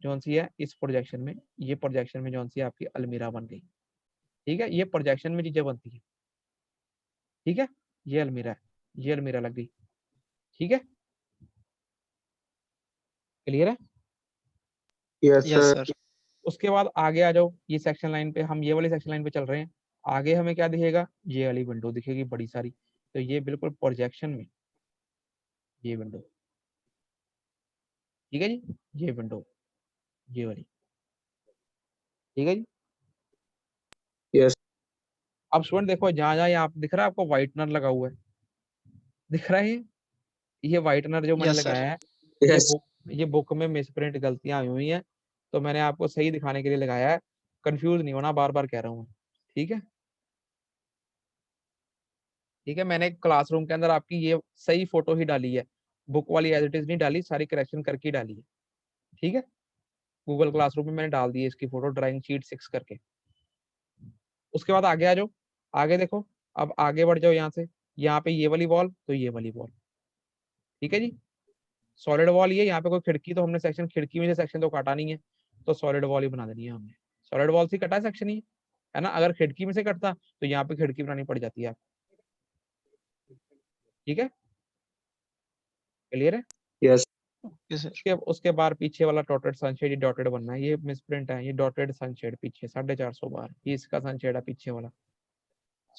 जौन सी है इस प्रोजेक्शन में, ये प्रोजेक्शन में जौन सी आपकी अलमीरा बन गई। ठीक है, ये प्रोजेक्शन में चीजें बनती है। ठीक है, ये अलमीरा है, ये अलमीरा लग गई। ठीक है, क्लियर है? Yes yes sir. सर। उसके बाद आगे आ जाओ, ये सेक्शन लाइन पे, हम ये वाली सेक्शन लाइन पे चल रहे हैं। आगे हमें क्या दिखेगा, ये वाली विंडो दिखेगी बड़ी सारी। तो ये बिल्कुल प्रोजेक्शन में ये विंडो। ठीक है जी, ये विंडो, ये वाली। ठीक है जी। यस अब स्टूडेंट देखो, जहां जहां यहाँ दिख रहा है आपको व्हाइटनर लगा हुआ है, दिख रहा है ये व्हाइटनर जो मैंने यस सर। लगाया है, ये यस। बुक ये बुक में मिसप्रिंट गलतियां आई हुई हैं, तो मैंने आपको सही दिखाने के लिए लगाया है। कंफ्यूज नहीं होना, बार बार कह रहा हूँ मैं। ठीक है, ठीक है, मैंने क्लासरूम के अंदर आपकी ये सही फोटो ही डाली है, बुक वाली एज इट इज नहीं डाली, सारी करेक्शन करके ही डाली है। ठीक है, गूगल क्लासरूम में मैंने डाल दी है इसकी फोटो, ड्राइंग शीट 6 करके। उसके बाद आगे आ जाओ, आगे देखो, अब आगे बढ़ जाओ यहाँ से, यहाँ पे ये वाली वॉल, तो ये वाली वॉल। ठीक है जी, सॉलिड वॉल ये, यहाँ पे कोई खिड़की तो हमने सेक्शन, खिड़की में से सेक्शन तो काटा नहीं है, तो सॉलिड वॉल ही बना देनी है हमने। सॉलिड वॉल से कटा सेक्शन ही है ना, अगर खिड़की में से कटता तो यहाँ पे खिड़की बनानी पड़ जाती है आपको। ठीक है, क्लियर है? यस। Yes sir. उसके बाद पीछे वाला डॉटेड सनशेड, ये डॉटेड बनना है, ये मिसप्रिंट है, ये डॉटेड सनशेड पीछे 450 बार, ये इसका सनशेड है पीछे वाला।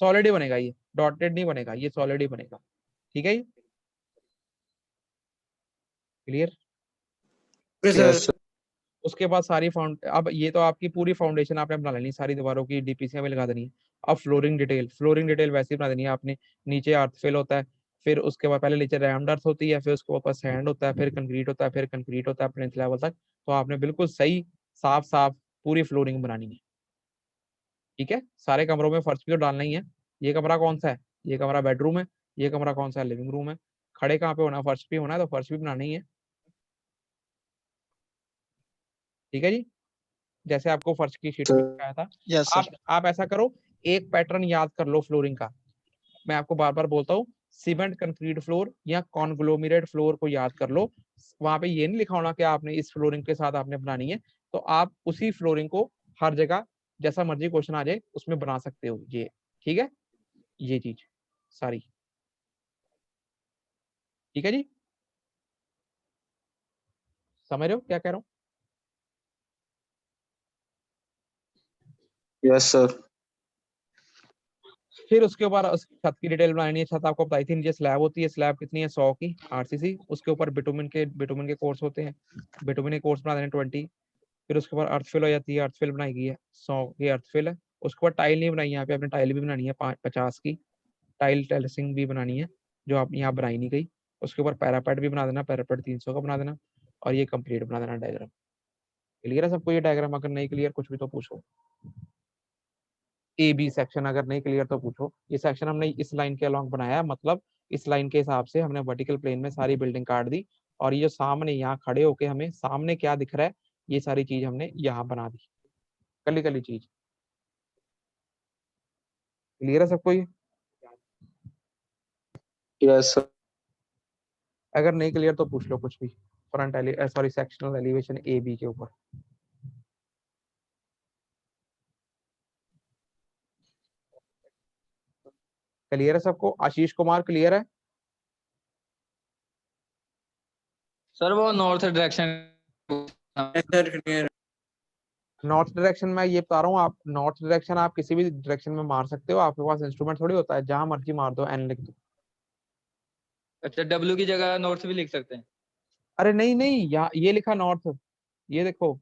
सॉलिड ही बनेगा ये, डॉटेड नहीं बनेगा, ये सॉलिड ही बनेगा। ठीक है, ये क्लियर? Yes sir. उसके बाद सारी अब ये तो आपकी पूरी फाउंडेशन आपने बना लेनी, सारी दीवारों की डीपीसी में लगा देनी है। अब फ्लोरिंग डिटेल, फ्लोरिंग डिटेल वैसे ही बना देनी है आपने। नीचे अर्थफिल होता है, फिर उसके बाद पहले नीचे रैम्ड अर्थ होती है, फिर उसके ऊपर सैंड होता है, फिर कंक्रीट होता है, फिर कंक्रीट होता है प्लिंथ लेवल तक। तो आपने बिल्कुल सही साफ साफ पूरी फ्लोरिंग बनानी है। ठीक है, सारे कमरों में फर्श भी तो डालना ही है। ये कमरा कौन सा है, ये कमरा बेडरूम है। ये कमरा कौन सा है, लिविंग रूम है। खड़े कहाँ पे होना, फर्श भी होना है, तो फर्श भी बनाना ही है। ठीक है जी, जैसे आपको फर्श की शीट में दिखाया था। यस आप सर। आप ऐसा करो, एक पैटर्न याद कर लो फ्लोरिंग का। मैं आपको बार बार बोलता हूँ, सीमेंट कंक्रीट फ्लोर या कॉन्ग्लोमेरेट फ्लोर को याद कर लो। वहां पे ये नहीं लिखा होना कि आपने इस फ्लोरिंग के साथ आपने बनानी है, तो आप उसी फ्लोरिंग को हर जगह जैसा मर्जी क्वेश्चन आ जाए उसमें बना सकते हो ये। ठीक है, ये चीज सारी। ठीक है जी, समझ रहे हो क्या कह रहा हूँ? Yes sir. फिर उसके ऊपर छत की डिटेल बनानी है। छत आपको बताई थी, नीचे स्लैब होती है, स्लैब कितनी है 100 की आरसीसी। उसके ऊपर बिटुमिन के कोर्स होते हैं, बिटुमिन के कोर्स बना देने 20। फिर उसके बाद अर्थफिल हो जाती है, अर्थफिल बनाई गई है 100 की अर्थफिल है। उसके बाद टाइल नहीं बनाई, यहाँ पे आपने टाइल भी बनानी है 50 की टाइल, टेरेसिंग भी बनानी है जो आप यहाँ बनाई नहीं गई। उसके ऊपर पैरापेट भी बना देना, पैरापेट 300 का बना देना, और ये कंप्लीट बना देना डायग्राम। क्लियर है सबको ये डायग्राम? अगर नहीं क्लियर कुछ भी तो पूछो। ए बी सेक्शन अगर नहीं क्लियर तो पूछो। ये सेक्शन हमने इस लाइन के अलॉन्ग बनाया है, मतलब इस लाइन के हिसाब से हमने वर्टिकल प्लेन में सारी बिल्डिंग काट दी, और ये जो सामने यहाँ खड़े होके हमें सामने क्या दिख रहा है, ये सारी चीज हमने यहाँ बना दी, कली कली चीज। क्लियर है सबको ये? Yes sir. अगर नहीं क्लियर तो पूछ लो कुछ भी, front sorry sectional elevation A B के ऊपर। क्लियर है सबको? आशीष कुमार क्लियर है? सर वो नॉर्थ डायरेक्शन। नॉर्थ डायरेक्शन में ये बता रहा हूँ, आप नॉर्थ डायरेक्शन आप किसी भी डायरेक्शन में मार सकते हो, आपके पास इंस्ट्रूमेंट थोड़ी होता है, जहां मर्जी मार दो, एन लिख दो। अच्छा, डब्ल्यू की जगह नॉर्थ भी लिख सकते हैं? अरे नहीं नहीं, यहाँ ये लिखा नॉर्थ, ये देखो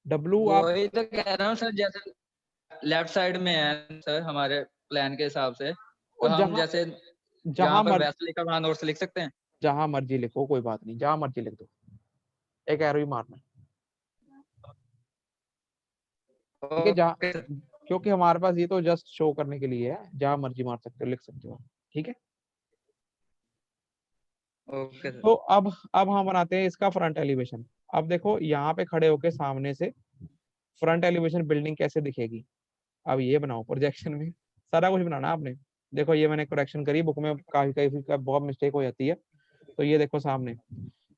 डब्लू आप। वही तो कह रहा हूँ सर, जैसे लेफ्ट साइड में है सर हमारे प्लान के हिसाब से, तो और हम जहां जैसे जहाँ जहां पर मर्जी, वेस्ट लिखा वहाँ नॉर्थ लिख सकते हैं? जहां मर्जी लिखो, कोई बात नहीं, जहां मर्जी लिख दो, एक एरो ही मारना। ठीक है, जहाँ, ओके सर। क्योंकि हमारे पास ये तो जस्ट शो करने के लिए है, जहां मर्जी मार सकते हो, लिख सकते हो। ठीक है, ओके सर। तो अब हम बनाते हैं इसका फ्रंट एलिवेशन। अब देखो यहाँ पे खड़े होके सामने से फ्रंट एलिवेशन बिल्डिंग कैसे दिखेगी। अब ये बनाओ प्रोजेक्शन में, सारा कुछ बनाना आपने। देखो ये मैंने करेक्शन करी, बुक में काफी काफी का बहुत मिस्टेक हो जाती है। तो ये देखो सामने,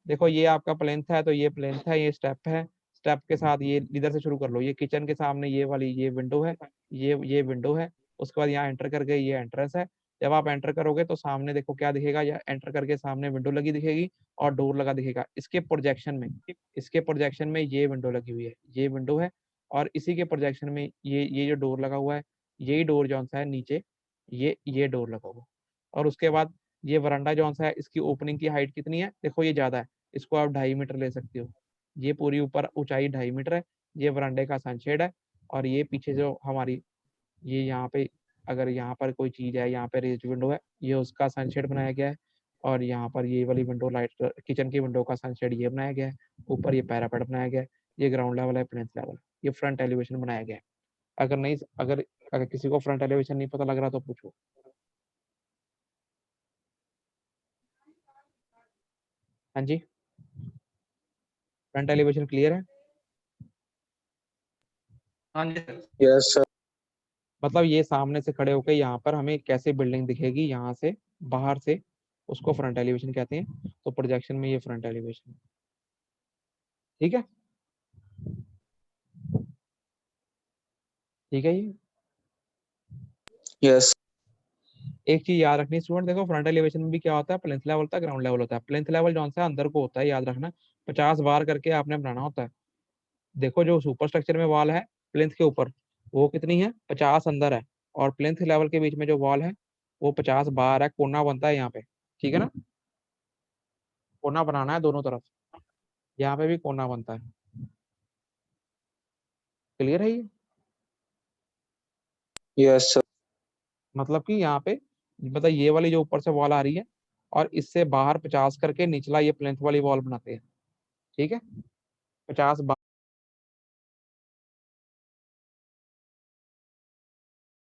देखो ये आपका प्लेन्थ है, तो ये प्लेन्थ है, ये स्टेप है, स्टेप के साथ ये इधर से शुरू कर लो। ये किचन के सामने ये वाली ये विंडो है, ये विंडो है। उसके बाद यहाँ एंटर कर गए, ये एंट्रेंस है। जब आप एंटर करोगे तो सामने देखो क्या दिखेगा, या एंटर करके सामने विंडो लगी दिखेगी और डोर लगा दिखेगा। इसके प्रोजेक्शन में ये विंडो लगी हुई है, ये विंडो है, और इसी के प्रोजेक्शन में ये जो डोर लगा हुआ है, यही डोर जौन सा है नीचे, ये डोर लगा हुआ। और उसके बाद ये वरांडा जौन सा है, इसकी ओपनिंग की हाइट कितनी है, देखो ये ज्यादा है, इसको आप 2.5 मीटर ले सकते हो। ये पूरी ऊपर ऊंचाई 2.5 मीटर है। ये वरांडे का सनशेड है। और ये पीछे जो हमारी ये यहाँ पे, अगर यहाँ पर कोई चीज है, यहाँ पे रेज विंडो है, ये उसका सनशेड बनाया गया है। और यहाँ पर ये वाली विंडो लाइट किचन की विंडो का सनशेड ये बनाया गया है। ऊपर ये पैरापेट बनाया गया है। ये ग्राउंड लेवल है, प्लेन्थ लेवल, ये फ्रंट एलिवेशन बनाया गया है। अगर किसी को फ्रंट एलिवेशन नहीं पता लग रहा तो पूछो। हाँ जी, फ्रंट एलिवेशन क्लियर है? हाँ जी सर। Yes, sir. मतलब ये सामने से खड़े होकर यहाँ पर हमें कैसे बिल्डिंग दिखेगी, यहाँ से बाहर से, उसको फ्रंट एलिवेशन कहते हैं। तो प्रोजेक्शन में ये फ्रंट एलिवेशन, ठीक है, ठीक है। ये Yes. एक चीज याद रखनी स्टूडेंट, देखो फ्रंट एलिवेशन में भी क्या होता है, प्लेंथ लेवल होता है, ग्राउंड लेवल होता है। प्लेंथ लेवल जो सा अंदर को होता है, याद रखना 50 बार करके आपने बनाना होता है। देखो जो सुपर स्ट्रक्चर में वॉल है प्लेंथ के ऊपर, वो कितनी है, 50 अंदर है। और प्लेंथ लेवल के बीच में जो वॉल है वो 50 बार है, कोना बनता है यहाँ पे, ठीक है ना, कोना बनाना है दोनों तरफ। यहाँ पे भी कोना बनता है। क्लियर है ये? Yes, sir. मतलब कि यहाँ पे मतलब ये वाली जो ऊपर से वॉल आ रही है, और इससे बाहर 50 करके निचला ये प्लेंथ वाली वॉल बनाते हैं, ठीक है, 50